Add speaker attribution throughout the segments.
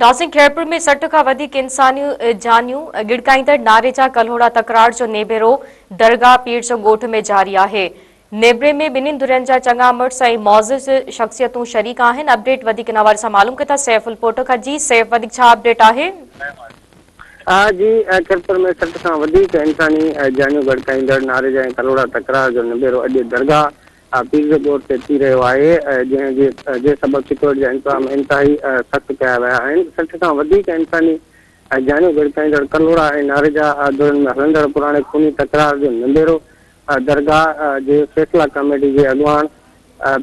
Speaker 1: दासिंग खैरपुर में 60 खां वधीक इंसानियूं जानियूं गिड़काईंदड़ नारे जा कल्होड़ा तकरार जो नेबेरो दरगाह पीर जो ॻोठ में जारी आहे। नेबरे में ॿिन्हिनि धुरियुनि जा चङा मुड़िस ऐं मौज़िज़ शख़्सियतूं शरीक आहिनि। अपडेट वधीक इन हवाले सां मालूम कथा सैफ रिपोर्टर खां। जी सैफ, वधीक छा अपडेट आहे?
Speaker 2: जी खैरपुर में 60 खां वधीक इंसानी जानियूं गड़काईंदड़ नारे जा कल्होड़ा तकरार जो निबेरो अॼु दरगाह पीर जे ॻोठ ते थी रहियो आहे, जंहिंजे सबबु सिक्योरिटी जा इंतज़ाम इंतिहाई सख़्तु कया विया आहिनि। 60 खां वधीक इंसानी जानियूं गड़काईंदड़ कल्होड़ा ऐं नारे जा धुरनि में हलंदड़ पुराणे खूनी तकरार जो निबेरो दरगाह जे फ़ैसिला कमेटी जे अॻुवान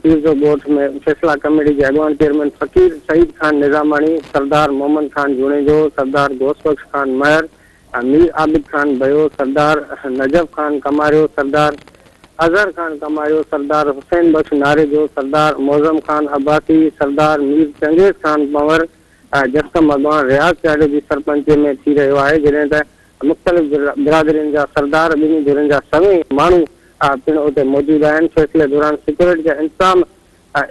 Speaker 2: पीर जो ॻोठ में फ़ैसिला कमेटी के अॻुवान चेयरमैन फ़कीर सईद खान निज़ामानी, सरदार मोहम्मद खान जुणेजो, सरदार घोषबख्श खान महर, मीर आबिद खान बयो, सरदार नजफ खान कमारियो, सरदार अजहर खान कमारियो, सरदार हुसैन बख्श नारेजो, सरदार मौज़म खान अब्बासी, सरदार मीर चंगेज़ खान पंवर जस्कम अॻुवान रियाज़ चाडे जी सरपंच में थी रहियो आहे। जॾहिं त मुख़्तलिफ़ बिरादरियुनि जा सरदार ॿिन्ही धुरियुनि जा सभई माण्हू पिण उते मौजूद आहिनि। फ़ैसिले दौरान सिक्योरिटी जा इंतज़ाम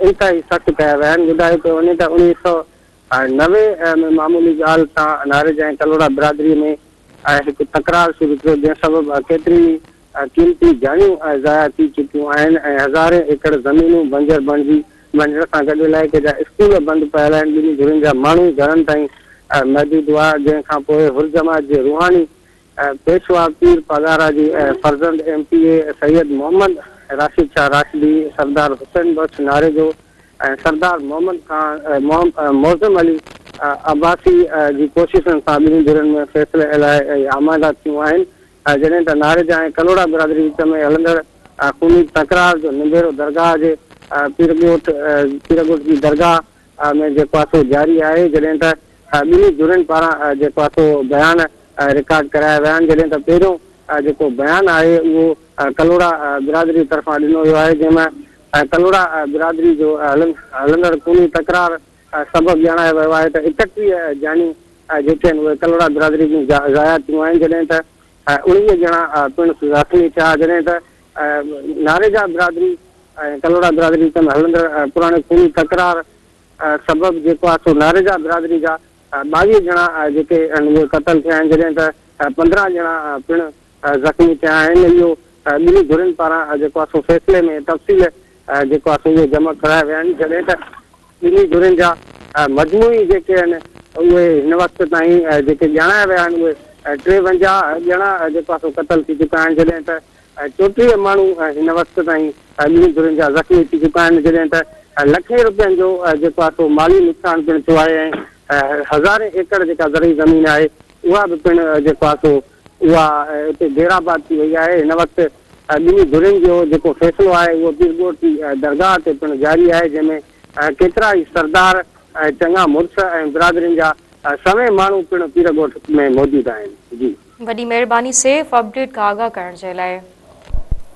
Speaker 2: इंतिहाई सख़्तु कया विया आहिनि। ॿुधायो पियो वञे त 1990 में मामूली ॻाल्हि सां नारे जा कल्होड़ा बिरादरीअ में हिकु तकरार शुरू थियो, जंहिं सबबु केतिरी कीमती जानियूं ज़ाया थी चुकियूं आहिनि ऐं हज़ारे एकड़ ज़मीनूं बंजर बणिजी वञण सां गॾु इलाइक़े जा स्कूल बंदि पियल आहिनि। ॿिन्ही धुरियुनि जा माण्हू घरनि ताईं मौजूद हुआ। जंहिंखां पोइ हुरजमात जे रूहानी पेशवा पीर पगारा जी फर्ज़ंद MPA सैयद मोहम्मद राशिद शाह राशिदी, सरदार हुसैन बख्श नारेजो ऐं सरदार मोहम्मद खान मौज़म अली अब्बासी जी कोशिशुनि सां ॿिन्ही धुरियुनि में फ़ैसिले लाइ आमादा थियूं आहिनि। जॾहिं त नारे जा कल्होड़ा बिरादरी विच में हलंदड़ खूनी तकरार जो निबेरो दरगाह जे पीर ॻोठ जी दरगाह में जेको आहे सो जारी आहे। जॾहिं त ॿिन्ही धुरियुनि पारां जेको आहे सो बयान रिकॉर्ड कराया विया आहिनि। जॾहिं त पहिरियों जेको बयानु आहे उहो कल्होड़ा बिरादरी तरफ़ां ॾिनो वियो आहे, जंहिंमें कल्होड़ा बिरादरी जो हलंदड़ खूनी तकरार सबबु ॼाणायो वियो आहे त 31 जानियूं जेके आहिनि उहे कल्होड़ा बिरादरी जूं ज़ाया थियूं आहिनि। जॾहिं त 19 ॼणा पिण ज़ख़्मी थिया। जॾहिं त नारे जा बिरादरी ऐं कल्होड़ा बिरादरी विच में हलंदड़ पुराणे खूनी तकरार सबबु जेको आहे सो नारे जा बिरादरी जा 22 ॼणा जेके आहिनि उहे क़तल थिया आहिनि। जॾहिं त 15 ॼणा पिण ज़ख़्मी थिया आहिनि। इहो ॿिन्ही धुरियुनि पारां जेको आहे सो फ़ैसिले में तफ़सील जेको आहे सो उहे जमा कराया विया आहिनि। जॾहिं त ॿिन्ही धुरियुनि जा मजमूई जेके आहिनि उहे हिन वक़्त ताईं जेके ॼाणाया विया आहिनि उहे 53 ॼणा जेको आहे सो क़तल थी चुका आहिनि। जॾहिं त 34 माण्हू हिन वक़्त ताईं ॿिन्ही धुरियुनि जा ज़ख़्मी थी चुका आहिनि। जॾहिं त लखे रुपयनि जो जेको आहे सो माली नुक़सान पिण थियो आहे ऐं हज़ारे एकड़ जेका ज़रई ज़मीन आहे उहा बि पिण जेको आहे सो उहा हिते बेराबाद थी वई आहे। हिन वक़्तु ॿिन्ही धुरियुनि जो जेको फ़ैसिलो आहे उहो पीर ॻोठ जी दरगाह ते पिण जारी आहे, जंहिंमें केतिरा ई सरदार चङा मुड़िस ऐं बिरादरियुनि जा सभई माण्हू पिण पीर ॻोठ में मौजूद आहिनि। जी,
Speaker 1: वॾी महिरबानी सैफ अपडेट खां आगाह करण जे लाइ।